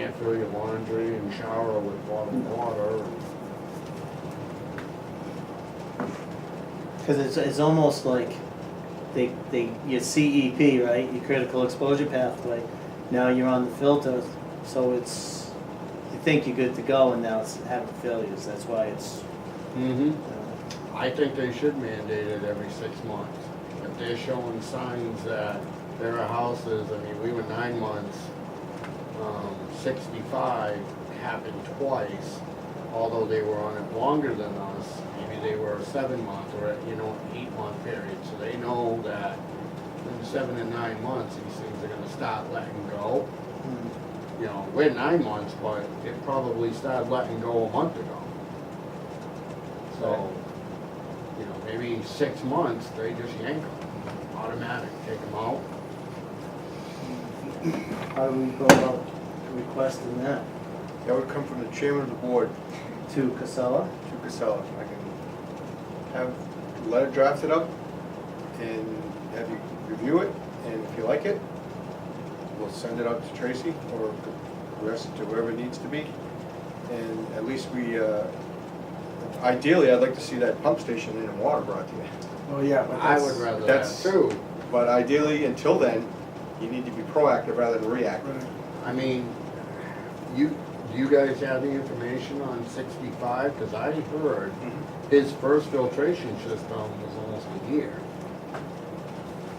can't fill your laundry and shower with bottled water. Because it's almost like your CEP, right, your critical exposure pathway, now you're on the filter, so it's, you think you're good to go, and now it's having failures, that's why it's, I think they should mandate it every 6 months. If they're showing signs that there are houses, I mean, we were 9 months, 65 happened twice, although they were on it longer than us. Maybe they were a 7 month or an 8 month period, so they know that in 7 and 9 months, these things are gonna start letting go. You know, we're 9 months, but it probably started letting go a month ago. So, you know, maybe 6 months, they just yank them, automatic, take them out. how do we go about requesting that? That would come from the chairman of the board To Casella? to Casella. I can have a letter drafted up and have you review it, and if you like it, we'll send it out to Tracy or the rest to whoever it needs to be. And at least we, ideally, I'd like to see that pump station and water brought to you. Oh, yeah, but I that's, would rather that that's- too. But ideally, until then, you need to be proactive rather than reactive. right. I mean, do you guys have the information on 65? Because I heard his first filtration system was almost a year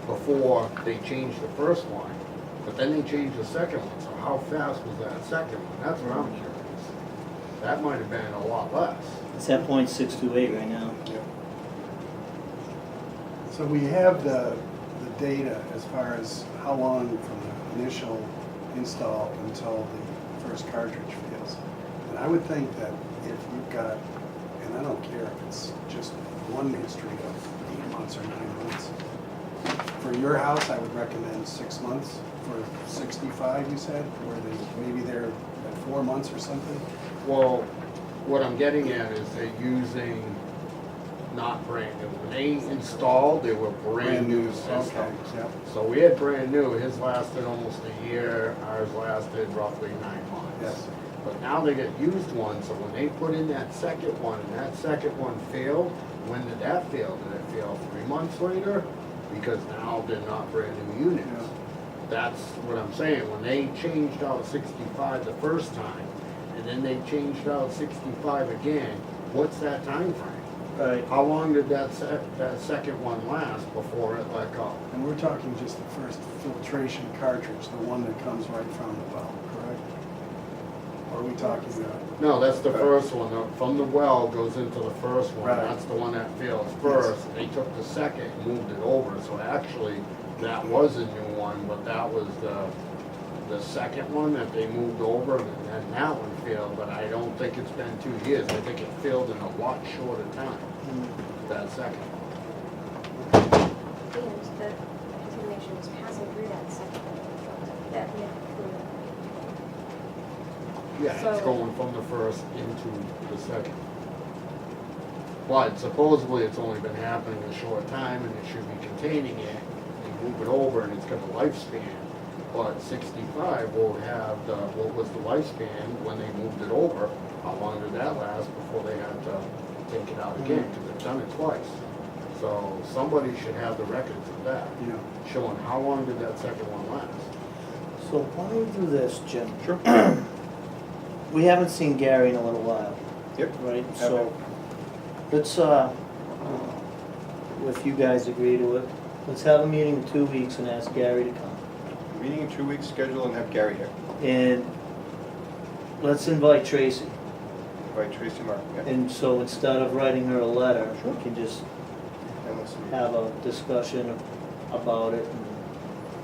before they changed the first one. But then they changed the second one, so how fast was that second one? That's what I'm curious. That might have been a lot less. It's at .628 right now. Yeah. So we have the data as far as how long from the initial install until the first cartridge fails. And I would think that if you've got, and I don't care if it's just one history of 8 months or 9 months. For your house, I would recommend 6 months. For 65, you said, where maybe they're at 4 months or something? Well, what I'm getting at is they're using not brand new. When they installed, they were brand new systems. Okay, yep. So we had brand new, his lasted almost a year, ours lasted roughly 9 months. Yes. But now they get used ones, so when they put in that second one, and that second one failed, when did that fail? Did it fail 3 months later? Because now they're not brand new units. Yeah. That's what I'm saying, when they changed out 65 the first time, and then they changed out 65 again, what's that time frame? Right. How long did that second one last before it let go? And we're talking just the first filtration cartridge, the one that comes right from the well, correct? Or are we talking about? No, that's the first one. From the well goes into the first one. Right. That's the one that fails first. They took the second and moved it over. So actually, that was a new one, but that was the second one that they moved over, and then that one failed. But I don't think it's been 2 years. I think it failed in a lot shorter time. That second one. And the contamination was passing through that second one, that we had approved. Yeah, it's So- going from the first into the second. But supposedly it's only been happening a short time and it should be containing it. You move it over and it's got the lifespan. But 65 will have what was the lifspan when they moved it over? How long did that last before they had to take it out again? Because they've done it twice. So somebody should have the records of that, Yeah. showing how long did that second one last. So why don't we do this, Jim? Sure. We haven't seen Gary in a little while, Yep. right? So let's, if you guys agree to it, let's have a meeting in 2 weeks and ask Gary to come. Meeting in 2 weeks, schedule and have Gary here. And let's invite Tracy. By Tracy Martin, yeah. And so instead of writing her a letter, we can just And let's see. have a discussion about it and,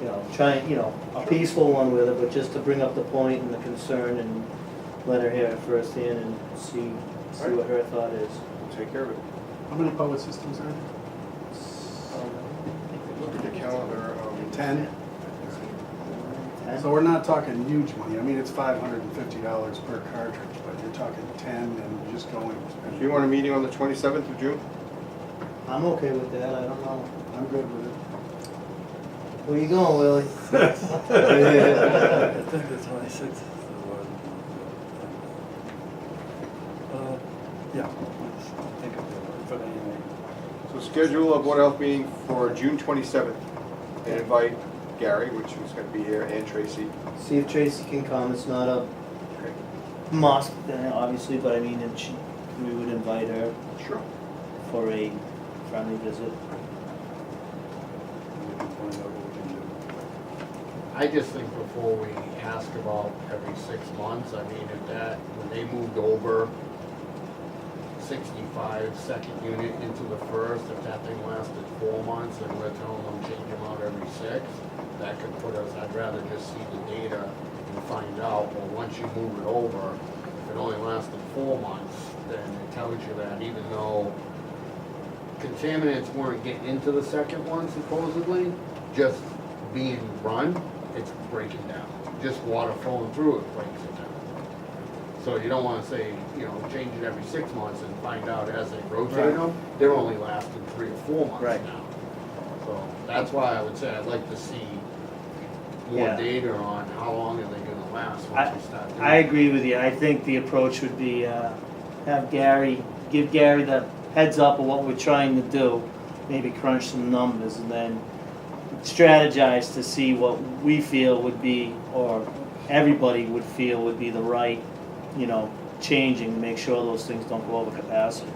you know, try and, you know, a peaceful one with her, but just to bring up the point and the concern and let her hear it firsthand and see what her thought is. We'll take care of it. How many public systems are there? Look at the calendar. 10? So we're not talking huge money. I mean, it's $550 per cartridge, but you're talking 10 and you're just going. Do you want a meeting on the 27th of June? I'm okay with that, I don't know. I'm good with it. Where you going, Willie? I think the 26th is Yeah, I think of it, but anyway. So schedule a Board of Health meeting for June 27th, and invite Gary, which is gonna be here, and Tracy. See if Tracy can come, it's not a must, obviously, but I mean, we would invite her Sure. for a friendly visit. We can find out what we can do. I just think before we ask about every 6 months, I mean, if that, when they moved over 65 second unit into the first, if that thing lasted 4 months and we're telling them change them out every 6, that could put us, I'd rather just see the data and find out, well, once you move it over, if it only lasted 4 months, then it tells you that even though contaminants weren't getting into the second one supposedly, just being run, it's breaking down. Just water flowing through it breaks it down. So you don't wanna say, you know, change it every 6 months and find out as they rotate Right. them, they're only lasting 3 or 4 months Right. now. So that's why I would say I'd like to see more Yeah. data on how long are they gonna last once we start doing I it. agree with you, I think the approach would be, have Gary, give Gary the heads up of what we're trying to do, maybe crunch some numbers, and then strategize to see what we feel would be, or everybody would feel would be the right, you know, changing to make sure those things don't go over capacity.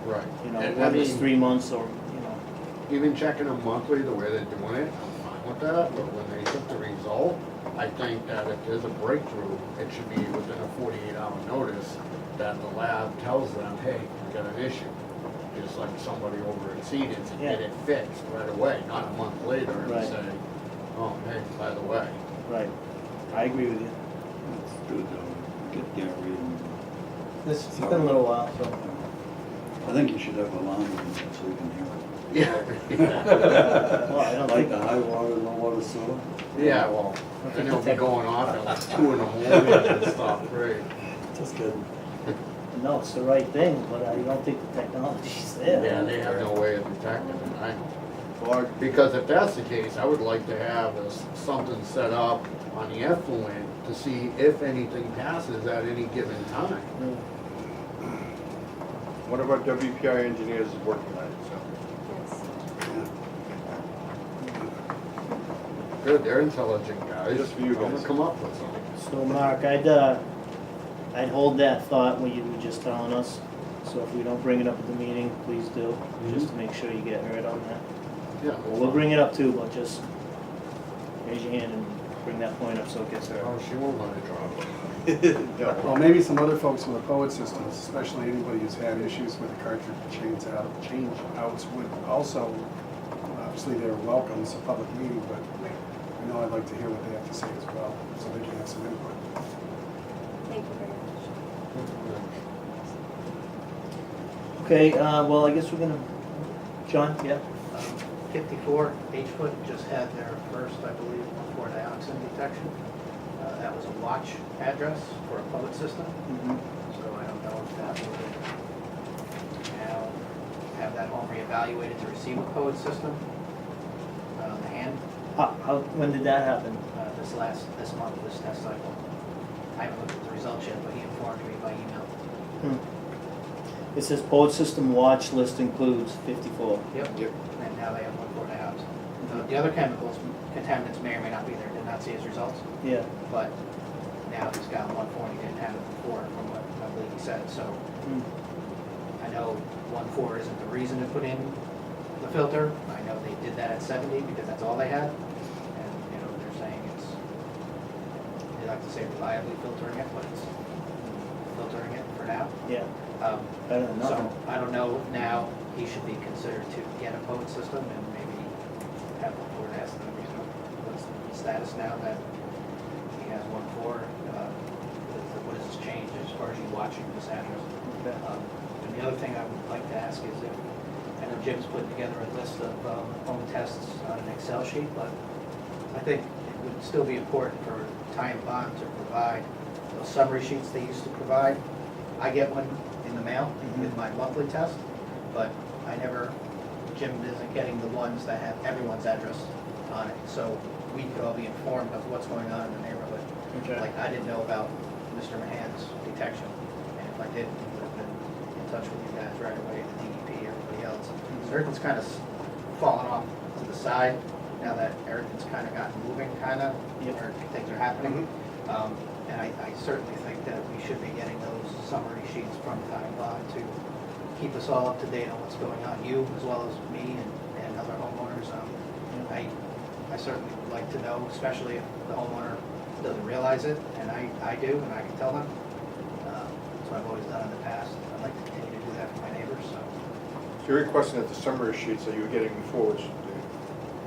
Right. You know, And I whether it's mean, 3 months or, you know, even checking them monthly, the way they're doing it, I'm fine with that, but when they took the result, I think that if there's a breakthrough, it should be within a 48-hour notice that the lab tells them, hey, we got an issue. Just like somebody over at Cedars and get Yeah. it fixed right away, not a month later and Right. say, oh, hey, by the way. right, I agree with you. It's good, get Gary and, It's been a little while, so. I think you should have a line so we can hear Yeah. Well, I it. don't Like think, the high water, low water sewer. Yeah, well, and they'll be going off at like 2 in the morning and stuff, great. Just kidding. no, it's the right thing, but I don't think the technology's there. Yeah, they have no way of detecting it, I know. Well, Because if that's the case, I would like to have something set up on the effluent to see if anything passes at any given time. Mm. one of our WPI engineers is working on it, so. Yes. Good, they're intelligent guys. Just for you I'm gonna guys. come up with something. So Mark, I'd hold that thought what you were just telling us. So if we don't bring it up at the meeting, please do, just to make sure you get heard on that. Yeah. We'll bring it up too, but just raise your hand and bring that point up so it gets heard. Oh, she won't let it drop. Yeah. Well, maybe some other folks with the POET systems, especially anybody who's had issues with the cartridge change outs would also, obviously they're welcome, it's a public meeting, but I know I'd like to hear what they have to say as well, so they can have some input. Thank you very much. Okay, well, I guess we're gonna, John, yeah? 54 H-Foot just had their first, I believe, for dioxin detection. That was a watch address for a POET system, Mhm. so I don't know if that would now have that home reevaluated to receive a POET system. The hand, When did that happen? this month, this test cycle. I haven't looked at the results yet, but he informed me by email. It says POET system watch list includes 54. Yep. Yep. And now they have 1,4 dioxin. The other chemicals, contaminants may or may not be there, did not see his results. Yeah. But now he's got 1,4, he didn't have it before, from what I believe he said, so Mm. I know 1,4 isn't the reason to put in the filter. I know they did that at 70 because that's all they had, and, you know, they're saying it's, they like to say reliably filtering it, but it's filtering it for now. Yeah, Um, better than So, nothing. I don't know, if now he should be considered to get a POET system and maybe have the board ask them, you know, what's the status now that he has 1,4? What has changed as far as you watching this address? Okay. And the other thing I would like to ask is if, I know Jim's put together a list of home tests on an Excel sheet, but I think it would still be important for Ty and Bond to provide those summary sheets they used to provide. I get one in the mail with my monthly test, but Jim isn't getting the ones that have everyone's address on it. So we could all be informed of what's going on in the neighborhood. Okay. Like, I didn't know about Mr. Mahan's detection, and if I did, he would have been in touch with you guys right away, the DEP, everybody else. So everything's kind of fallen off to the side, now that everything's kind of gotten moving, kind of, where things are happening. And I certainly think that we should be getting those summary sheets from Time Bond to keep us all up to date on what's going on, you as well as me and other homeowners. I certainly would like to know, especially if the homeowner doesn't realize it, and I do, and I can tell them. That's what I've always done in the past. I'd like to continue to do that for my neighbors, so. So you're requesting that the summary sheets that you were getting before, which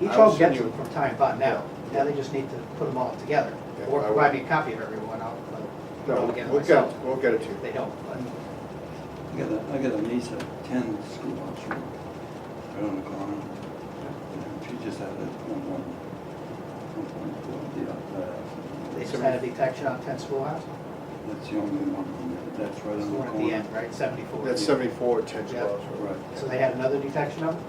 Each I will home send gets you- them from Time Bond now. Now they just need to put them all together. Yeah, Or I provide will. me a copy of everyone, I'll put it all no, together we'll myself. we'll get it to you. They don't, but I got a niece at 10 schoolhouse road, right on the corner. And she just had that one they just had a detection on 10 Schoolhouse. That's the only one, that's right It's on the the one corner. at the end, right, 74. That's 74 at 10 Yeah. Schoolhouse Road. Right. So they had another detection of it?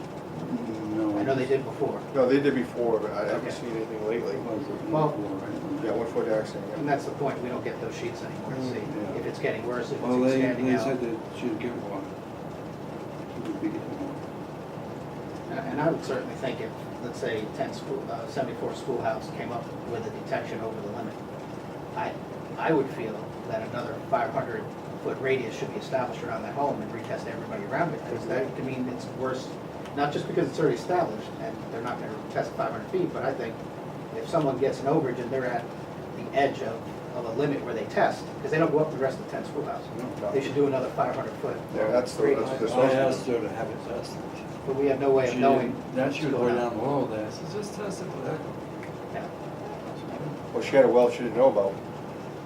No. I know they did before. No, they did before, but I haven't Okay. seen anything lately. It was at Well- 1-4, right? Yeah, 1-4 accident, And yeah. that's the point, we don't get those sheets anymore to see Yeah. if it's getting worse, if Well, it's they expanding out. said that she'd get one. She would be getting one. And I would certainly think if, let's say, 74 Schoolhouse came up with a detection over the limit, I would feel that another 500-foot radius should be established around that home and retest everybody around it, because that could mean it's worse, not just because it's already established, and they're not gonna test 500 feet, but I think if someone gets an overage and they're at the edge of a limit where they test, because they don't go up the rest of 10 Schoolhouse, No. they should do another 500-foot Yeah, that's the- radius. that's the- I asked her to have it tested. But we have no way of She knowing. didn't- Then she was what's way going down on. the road there, I said, just test it for that. Yeah. Well, she had a well she didn't know about.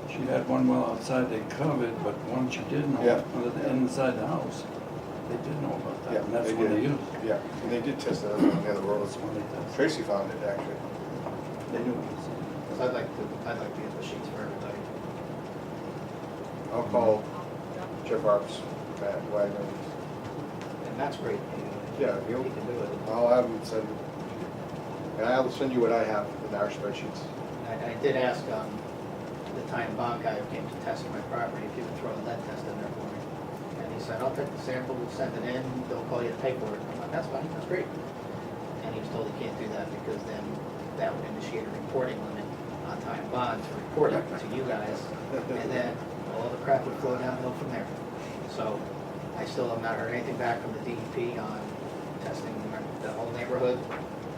She had one well outside they covered, but one she didn't know, Yeah. inside the house. They did know about Yeah, that, and that's they what they did. used. Yeah, and they did test it on the other road. That's when they tested. Tracy found it, actually. They knew it was. So I'd like to get the sheets for everybody. I'll call Jeff Harps, Matt Wagner. And that's great. Yeah, He he'll- can do it. I'll have him send, and I'll send you what I have in our spreadsheets. I did ask the Time Bond guy who came to test my property if he would throw a lead test in there for me. And he said, I'll take the sample, we'll send it in, they'll call you to pay for it. I'm like, that's fine, that's great. And he was told he can't do that because then that would initiate a reporting limit on Time Bond to report it to you guys. And then all the crap would flow downhill from there. So I still have not heard anything back from the DEP on testing the whole neighborhood,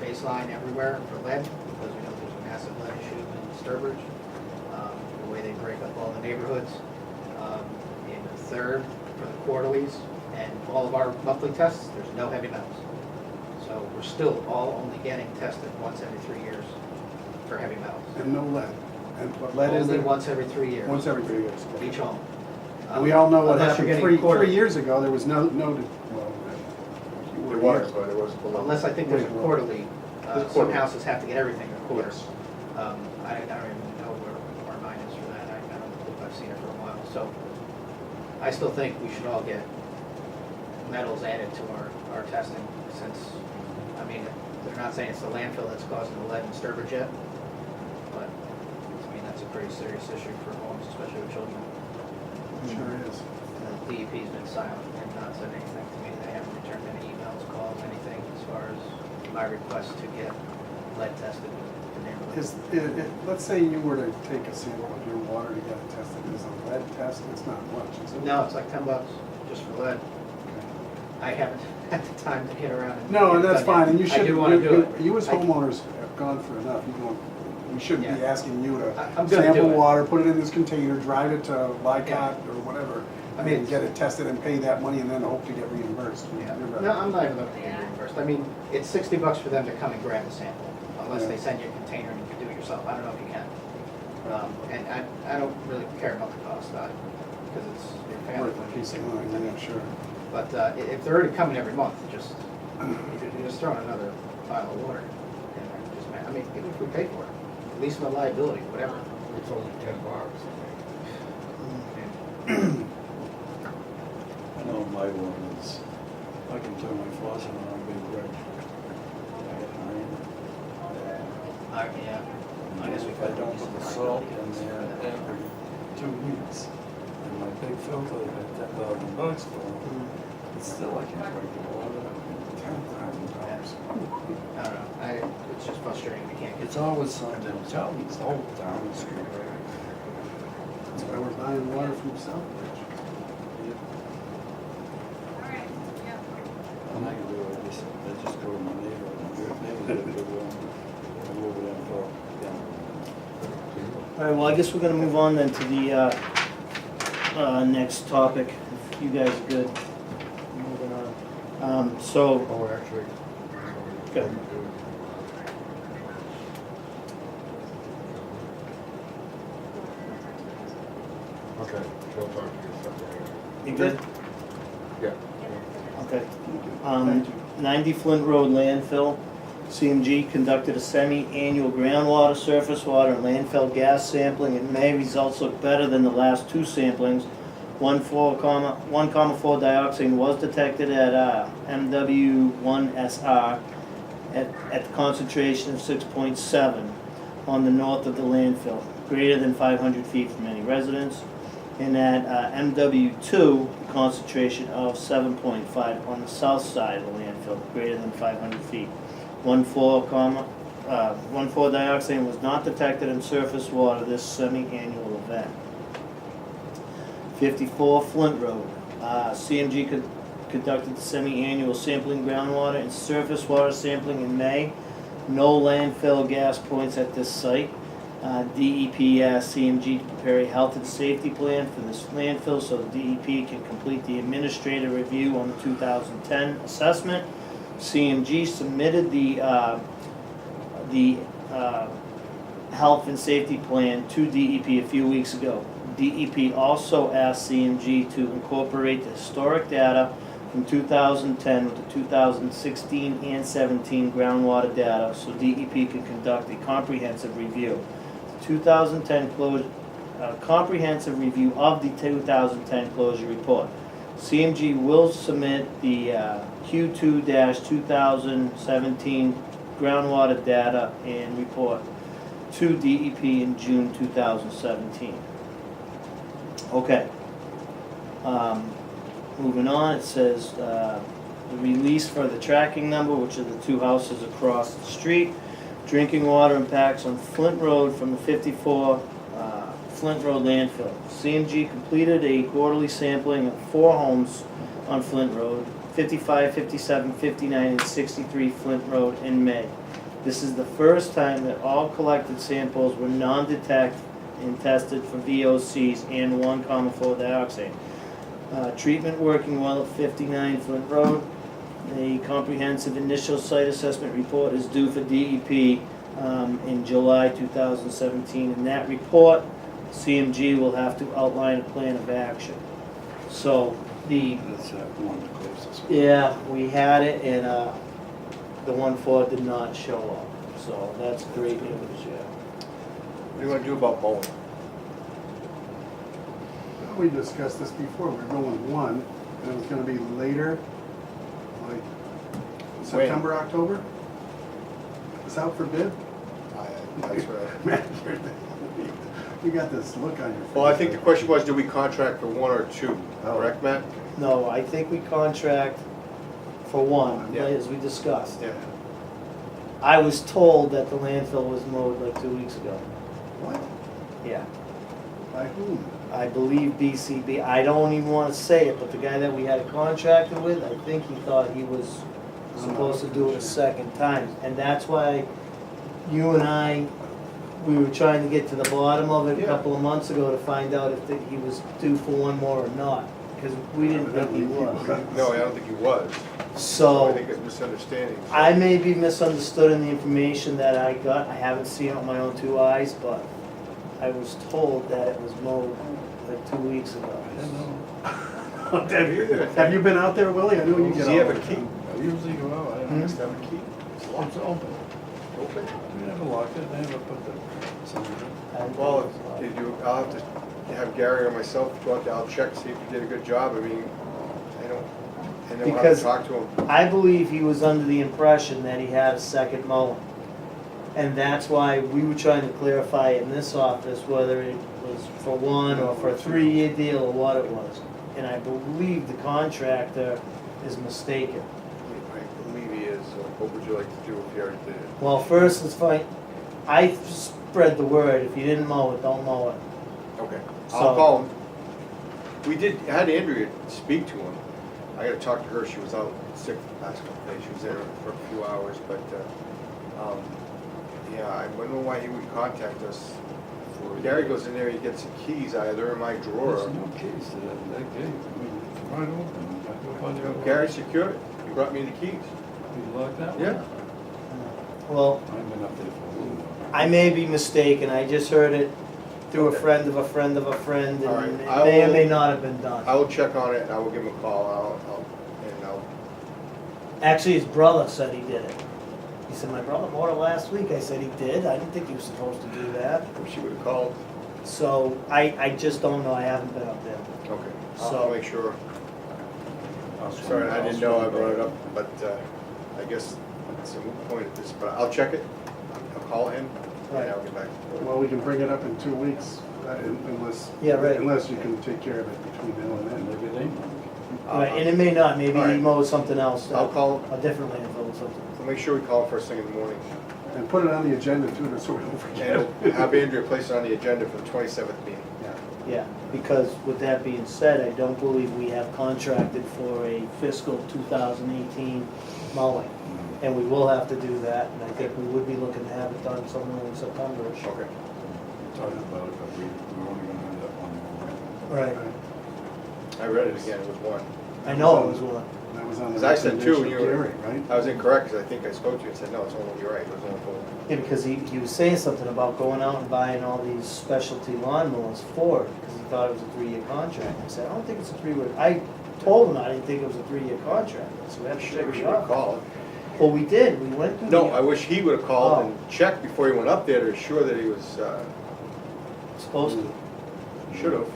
baseline everywhere for lead, because we know there's a massive lead issue in Sturbridge. The way they break up all the neighborhoods, in the third for the quarterlies, and all of our monthly tests, there's no heavy metals. So we're still all only getting tested once every 3 years for heavy metals. And no lead. And what lead is Only there? once every 3 years. Once every 3 years. Each home. And we all know what Unless you're happened getting 3 quarterly. years ago, there was no, well, There was, but it was below. Unless I think there's a quarterly, There's a some quarterly. houses have to get everything a quarter. Yes. I don't even know where mine is for that, I don't think I've seen it for a while, so I still think we should all get metals added to our testing, since, I mean, they're not saying it's the landfill that's causing the lead in Sturbridge yet, but, I mean, that's a pretty serious issue for homes, especially with children. sure is. The DEP's been silent and not said anything to me. They haven't returned any emails, calls, anything as far as my request to get lead tested with the neighborhood. Let's say you were to take a sample of your water to get it tested, is a lead test, it's not much, is it? No, it's like $10 just for lead. I haven't had the time to get around and. No, get and it that's done yet. fine, and you should. I do wanna do it. You as I- homeowners have gone for enough, we shouldn't be Yeah. asking you I'm to gonna do sample it. water, put it in this container, drive it to Lycott Yeah. or whatever, I mean, and get it tested and pay that money and then hope to get reimbursed. Yeah. You're right. No, I'm not even looking to get reimbursed. I mean, it's $60 for them to come and grab the sample, unless Yeah. they send you a container and you can do it yourself. I don't know if you can. And I don't really care about the cost, because it's your family. Worth a piece of mind, yeah, sure. But if they're already coming every month, just, you're just throwing another pile of water in there. Just, I mean, even if we pay for it, at least the liability, whatever. It's only $10. I know my one is, I can turn my faucet on a big red. Yeah. I guess we If I could don't use put the the salt liability in on there this for every 2 weeks, and my big filter that got $10,000 for, it's still, I can't break the water, $10,000. I don't know, it's just frustrating, we can't get. It's always something, tell me, it's all down the street. That's why we're buying water from Southbridge. I'm not gonna do it, I just go to my neighbor, and your neighbor did a good one, I go over there and fill, yeah. All right, well, I guess we're gonna move on then to the, next topic, if you guys are good. Moving on. So, Oh, actually. Good. Okay, she'll talk to you separately. you good? Yeah. Okay. Thank you. 90 Flint Road landfill. CMG conducted a semi-annual groundwater, surface water, and landfill gas sampling in May. Results look better than the last two samplings. 1,4 dioxane was detected at MW1SR at the concentration of 6.7 on the north of the landfill, greater than 500 feet from any residence. And at MW2, the concentration of 7.5 on the south side of the landfill, greater than 500 feet. 1,4 dioxane was not detected in surface water this semi-annual event. 54 Flint Road. CMG conducted semi-annual sampling groundwater and surface water sampling in May. No landfill gas points at this site. DEP asked CMG to prepare a health and safety plan for this landfill so the DEP can complete the administrative review on the 2010 assessment. CMG submitted the health and safety plan to DEP a few weeks ago. DEP also asked CMG to incorporate the historic data from 2010 with the 2016 and 17 groundwater data so DEP can conduct a comprehensive review. The 2010 comprehensive review of the 2010 closure report. CMG will submit the Q2-2017 groundwater data and report to DEP in June 2017. Okay. Moving on, it says the release for the tracking number, which are the two houses across the street. Drinking water impacts on Flint Road from the 54 Flint Road landfill. CMG completed a quarterly sampling of 4 homes on Flint Road, 55, 57, 59, and 63 Flint Road in May. This is the first time that all collected samples were non-detect and tested for VOCs and 1,4 dioxane. Treatment working well at 59 Flint Road. A comprehensive initial site assessment report is due for DEP in July 2017. In that report, CMG will have to outline a plan of action. So That's one of the closest. yeah, we had it and the 1,4 did not show up. So that's great news, yeah. What do you wanna do about mowing? We discussed this before, we're going one, and it was gonna be later, like September, October? It's out for bid? That's right. Man, you got this look on your face. Well, I think the question was, do we contract for 1 or 2, Oh. correct, Matt? No, I think we contract for one, Yeah. as we discussed. Yeah. I was told that the landfill was mowed like 2 weeks ago. What? Yeah. By whom? I believe BCB, I don't even wanna say it, but the guy that we had a contractor with, I think he thought he was supposed to do it a second time. And that's why you and I, we were trying to get to the bottom of it a Yeah. couple of months ago to find out if he was due for one more or not, because we didn't think he was. No, I don't think he was. I So, think it's misunderstanding. I may be misunderstood in the information that I got, I haven't seen it with my own 2 eyes, but I was told that it was mowed like 2 weeks ago. Have you been out there, Willie? I know you get Does out. he have a key? I usually go out, I Hmm? don't, Does he have a key? it's open. Open? We never locked it, never put the, something. Well, did you, I'll have to have Gary or myself go out there, I'll check, see if you did a good job, I mean, I don't, and then we'll have Because- to talk to him. I believe he was under the impression that he had a second mowing. And that's why we were trying to clarify in this office whether it was for 1 or for a 3-year deal or what it was. And I believe the contractor is mistaken. I believe he is, so what would you like to do if you already did it? Well, first, let's find, I spread the word, if you didn't mow it, don't mow it. Okay, So- I'll call him. We had Andrea speak to him. I gotta talk to her, she was out sick the last couple days, she was there for a few hours, but, yeah, I wonder why he would contact us. Gary goes in there, he gets the keys, either in my drawer. There's no keys to that gate. I mean, it's wide open. I go by there. Gary secured it, he brought me the keys. You locked that one? Yeah. Well, I've been up there for a little while. I may be mistaken, I just heard it through a friend of a friend of a friend, All right, and it I may or will- may not have been done. I will check on it and I will give him a call, I'll Actually, his brother said he did it. He said, my brother bought it last week. I said he did. I didn't think he was supposed to do that. she would've called. So I just don't know. I haven't been up there. Okay, So- I'll make sure. I'll swing- Sorry, I I'll didn't know I swing brought it by. up, but I guess it's a moot point at this, but I'll check it. I'll call him and Right. I'll get back to you. Well, we can bring it up in 2 weeks, unless, Yeah, right. unless you can take care of it between now and then. Maybe they know. Right, and it may not. Maybe All he right. mows something else. I'll call him. A different landfill or something. We'll make sure we call him first thing in the morning. And put it on the agenda too, so we don't forget. And have Andrea place it on the agenda for the 27th meeting. Yeah. Yeah, because with that being said, I don't believe we have contracted for a fiscal 2018 mowing. And we will have to do that, and I think we would be looking to have it done somewhere in September. Okay. We talked about it, but we're only gonna end up on Right. I read it again, it was one. I know it was one. That was on the Because I said two, and recommendation you of were, Gary, right? I was incorrect, because I think I spoke to you and said, no, it's only, you're right, it was only one. Yeah, because he was saying something about going out and buying all these specialty lawnmowers for it, because he thought it was a 3-year contract. I said, I don't think it's a 3-year, I told him I didn't think it was a 3-year contract, so we have to Sure, check we it should have out. called. Well, we did, we went through the. No, I wish he would have called Oh. and checked before he went up there to assure that he was, Supposed to. should have.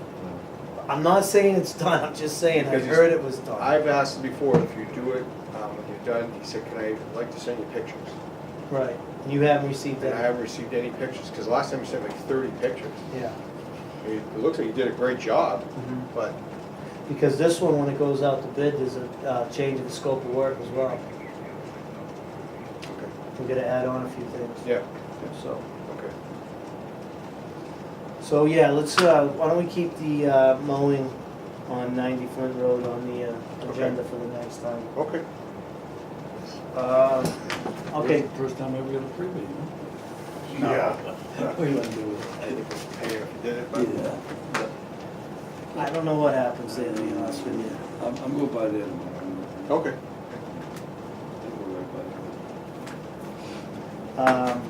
I'm not saying it's done, I'm just saying I Because he's- heard it was done. I've asked him before, if you do it, when you're done, he said, can I, like to send you pictures? Right, and you haven't received And I that? haven't received any pictures, because last time he sent like 30 pictures. Yeah. It looks like he did a great job, Mhm. but, Because this one, when it goes out to bid, there's a change of the scope of work as well. okay, We're gonna add on a few things. yeah, So, okay. so yeah, let's, why don't we keep the mowing on 90 Flint Road on the agenda for the next time. Okay. Okay, First time ever got a freebie, Yeah. huh? What are you gonna do with I think it was a pain if you did it, but. it? Yeah. I don't know what happens there, to be honest with you. I'm going by there tomorrow. Okay. I'll go right by there.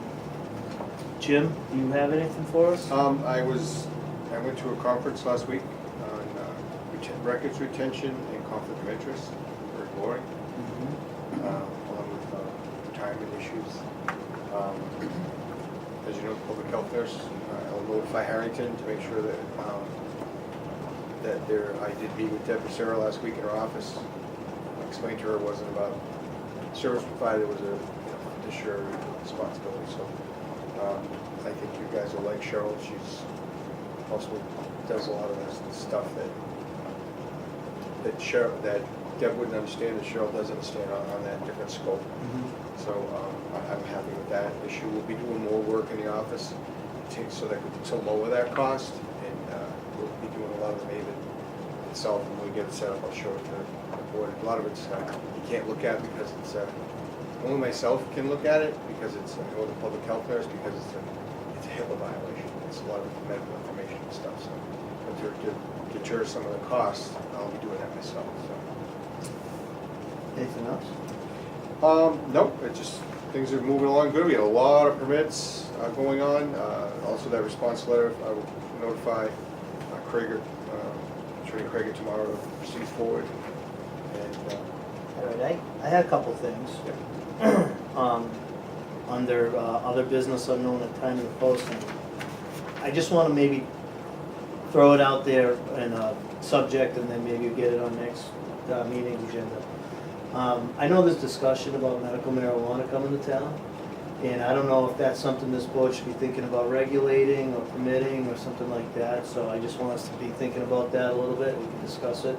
Jim, do you have anything for us? I went to a conference last week on records retention and conflict of interest for Glory, Mhm. along with retirement issues. As you know, public health nurse, I'll notify Harrington to make sure that, I did meet with Deb Sarah last week in her office. I explained to her it wasn't about service provider, it was a fiduciary responsibility, so. I think you guys will like Cheryl, she's also does a lot of the stuff that Deb wouldn't understand, that Cheryl does understand on that different scope. Mhm. So I'm happy with that issue. We'll be doing more work in the office to lower that cost, and we'll be doing a lot of the Maven itself, and when we get it set up, I'll show it to the board. A lot of it's, you can't look at because it's, only myself can look at it, because it's, or the public health nurse, because it's a HIPAA violation. It's a lot of medical information and stuff, so. But to deter some of the costs, I'll be doing that myself, so. Anything else? Nope, it just, things are moving along good. We have a lot of permits going on. Also that response letter, I will notify Krager, Attorney Krager tomorrow to proceed forward. And, All right, I had a couple things. Under other business unknown at time of the posting. I just want to maybe throw it out there in a subject, and then maybe get it on next meeting agenda. I know there's discussion about medical marijuana coming to town. And I don't know if that's something this board should be thinking about regulating or permitting or something like that, so I just want us to be thinking about that a little bit, we can discuss it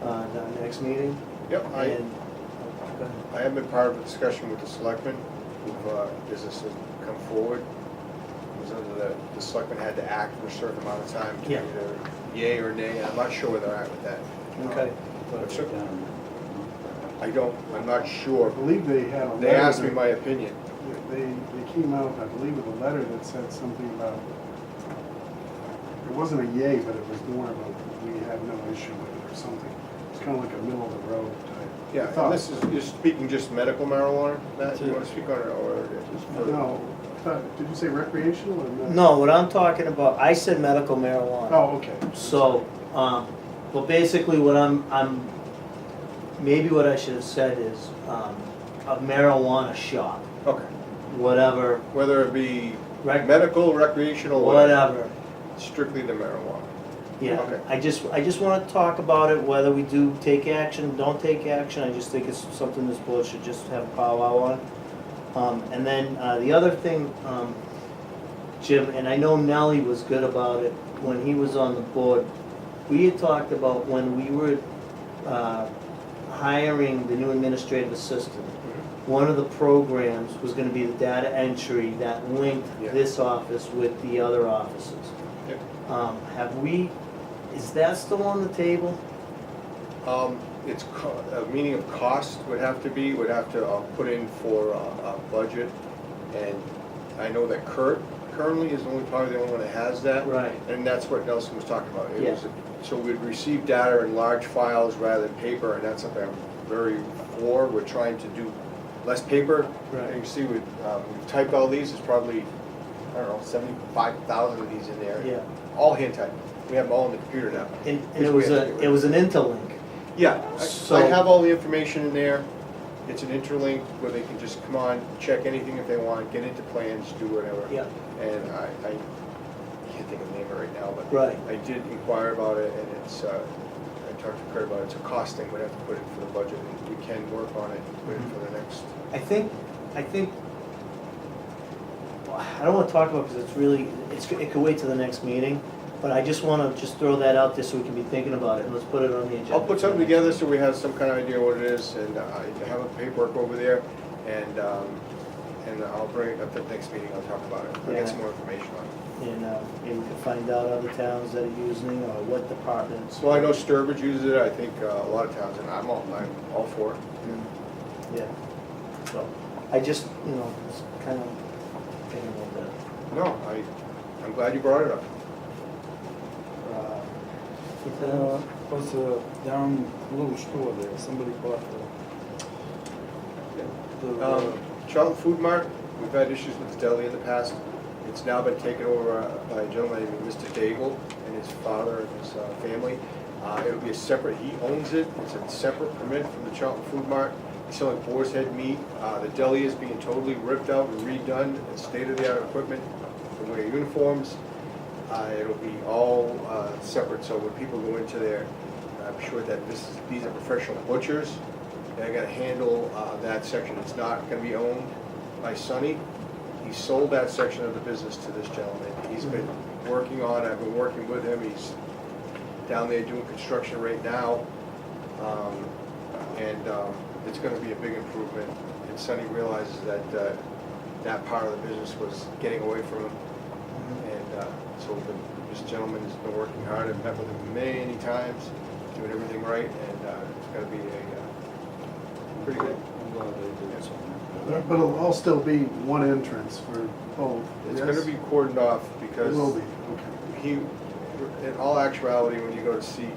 on our next meeting. Yep, And, go ahead. I have been part of a discussion with the selectmen, who've, businesses come forward. It was under the selectmen had to act in a certain amount of time to Yeah. either yay or nay, I'm not sure where they're at with that. Okay. But Put it down. I'm not I sure. believe they had a letter. They asked me that- my opinion. They came out, I believe, with a letter that said something about, it wasn't a yay, but it was more of a, we have no issue with it or something. It's kind of like a middle of the road type. Yeah, thought. and this is, you're speaking just medical marijuana, Matt, you wanna speak on it, or just for? No, I thought, did you say recreational or not? No, what I'm talking about, I said medical marijuana. Oh, okay. So, well, basically what maybe what I should have said is, a marijuana shop, Okay, whatever, whether it be rec, medical, recreational, whatever. strictly the marijuana. Yeah, Okay. I just wanna talk about it, whether we do take action, don't take action, I just think it's something this board should just have a powwow on. And then, the other thing, Jim, and I know Nellie was good about it when he was on the board, we had talked about when we were, hiring the new administrative assistant, one of the programs was gonna be the data entry that linked Yeah. this office with the other offices. Yep. Is that still on the table? It's, a meaning of cost would have to put in for a budget, and I know that Kurt currently is probably the only one that has that. Right. And that's what Nelson was talking about. It Yeah. was so we'd receive data in large files rather than paper, and that's something I'm very for. We're trying to do less paper. Right. And you see, we've typed all these, there's probably, I don't know, 75,000 of these in there. Yeah. All hand typed. We have them all on the computer now. And Which it we was have to get rid of. an interlink. Yeah, So- I have all the information in there. It's an interlink where they can just come on, check anything if they want, get into plans, do whatever. Yeah. And I can't think of the name right now, but Right. I did inquire about it, and it's, I talked to Kurt about it, it's a cost thing, we'd have to put it for the budget, and we can work on it, put it for the next. I think, I don't wanna talk about it because it's really, it could wait till the next meeting, but I just wanna throw that out there so we can be thinking about it, and let's put it on the agenda. I'll put something together so we have some kind of idea what it is, and I have a paperwork over there, and I'll bring it up at the next meeting, I'll talk about it, I'll Yeah. get some more information on it. And, maybe we can find out other towns that are using, or what departments. Well, I know Sturbridge uses it, I think a lot of towns, and I'm all for it. Yeah, so, I just, was kind of thinking about that. No, I'm glad you brought it up. Was down a little store there, somebody bought the Charlton Food Mart, we've had issues with the deli in the past. It's now been taken over by a gentleman named Mr. Daigle and his father and his family. It'll be a separate, he owns it, it's a separate permit from the Charlton Food Mart. He's selling boar's head meat. The deli is being totally ripped out and redone, it's state-of-the-art equipment, they wear uniforms. It'll be all separate, so when people go into there, I'm sure that these are professional butchers. They're gonna handle that section. It's not gonna be owned by Sonny. He sold that section of the business to this gentleman. He's been working on it, I've been working with him. He's down there doing construction right now. It's gonna be a big improvement. And Sonny realizes that that part of the business was getting away from him. And so this gentleman has been working hard. I've met with him many times, doing everything right, and it's gonna be a pretty good. I'm glad they did something. But it'll all still be one entrance for both. It's yes? gonna be cordoned off It because will be, okay. he, in all actuality, when you go to see,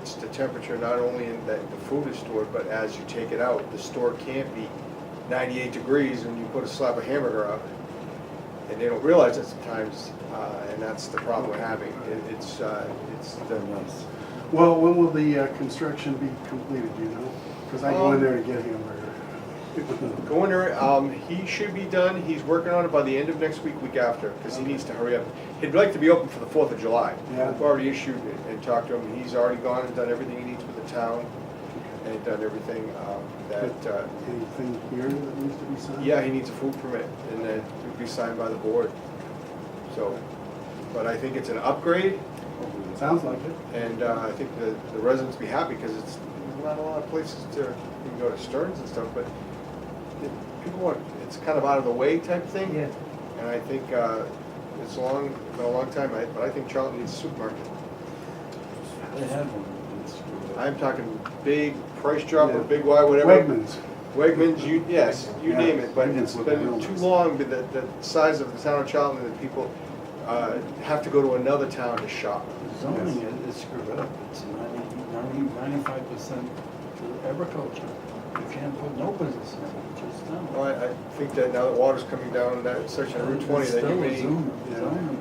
it's the temperature not only in that the food is stored, but as you take it out, the store can't be 98 degrees when you put a slab of hamburger out. And they don't realize that sometimes, and that's the problem we're having. It's Very nice. Well, when will the construction be completed, do you know? Because I go in there to get hamburger. Go in there, he should be done, he's working on it by the end of next week, week after, because he needs to hurry up. He'd like to be open for the 4th of July. Yeah. We've already issued it and talked to him, he's already gone and done everything he needs with the town. and done everything, that, Anything here that needs to be signed? yeah, he needs a food permit, and then it would be signed by the board. So, but I think it's an upgrade, Sounds like it. and I think the residents be happy, because it's, there's not a lot of places to, you can go to Stearns and stuff, but people want, it's kind of out of the way type thing. Yeah. And I think it's been a long time, but I think Charlton needs a supermarket. They have one. It's screwed up. I'm talking big Price Drop or Yeah. Big Y, whatever. Wegmans. Wegmans, yes, you Yeah. name it, but Wegmans it's with been the too Wegmans. long, but the size of the town of Charlton, that people have to go to another town to shop. Zoning is screwed up. It's 95% agriculture. You can't put no business in it, just Well, don't. I think that now that water's coming down that section of Route 20, that you may Zoning.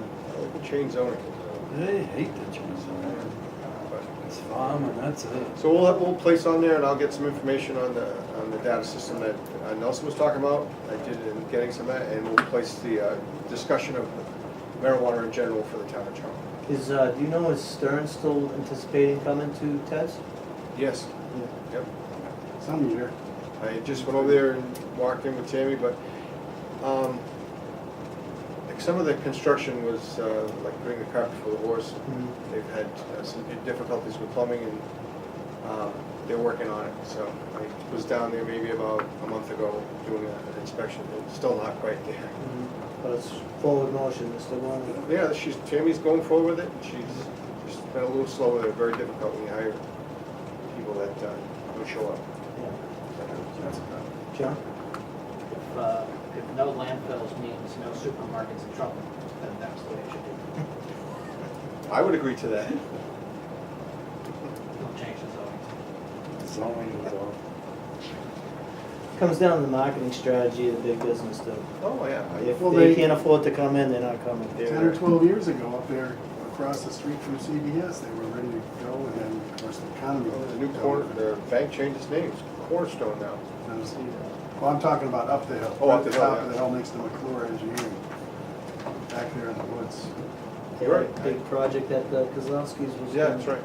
change zoning. They hate to change zoning. It's farm and that's it. So we'll place on there, and I'll get some information on the data system that Nelson was talking about. I did it in getting some of that, and we'll place the discussion of marijuana in general for the town of Charlton. Do you know, is Stern still anticipating coming to Ted's? Yes, yep. Some year. I just went over there and walked in with Tammy, but like some of the construction was like putting the cart before the horse. They've had some difficulties with plumbing, and they're working on it. So I was down there maybe about a month ago doing an inspection. It's still not quite there. But it's forward motion, Mr. Warner. Yeah, Tammy's going forward with it. She's just been a little slow with it. Very difficult when you hire people that don't show up. That's a problem. John? If no landfills means no supermarkets in trouble, then that's the way it should be. I would agree to that. Don't change the zoning. Zoning is all. Comes down to the marketing strategy of the big business though. Oh, yeah. If Well, they they- can't afford to come in, they're not coming. 10 or 12 years ago, up there across the street from CBS, they were ready to go, and then, of course, the economy. The new corner, the bank changed its name, it's Cornerstone now. Well, I'm talking about up the hill. Oh, up the hill, Top yeah. of the hill next to McClure Engineering, back there in the woods. You're right. Big project that Kozlowski's was. Yeah, doing. that's right.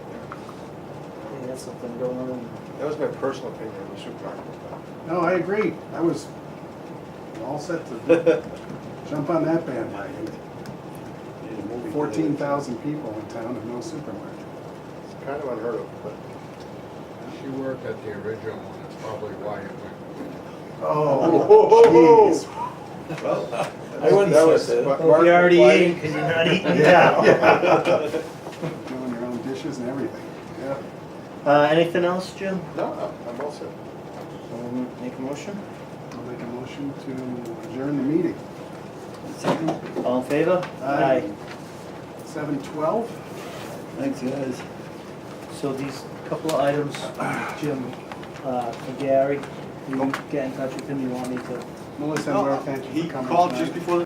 They had something going on. That was my personal opinion of the supermarket. No, I agree. I was all set to jump on that bandwagon. Need a movie 14,000 people in town and no supermarket. It's kind of unheard of, but She worked at the original one, that's probably why it went. Oh, jeez. well, I wouldn't that say was that. Mark Well, if you're already McFly. eating, because you're not eating. Yeah. Doing your own dishes and everything. Yeah. Anything else, Jim? No, I'm all set. Make a motion? I'll make a motion to adjourn the meeting. Second? All in favor? Aye. 7:12. Thanks, guys. So these couple of items, Jim, for Gary, you get in touch with him, you want me to? Melissa and Laura, thank you He for coming called tonight. just before the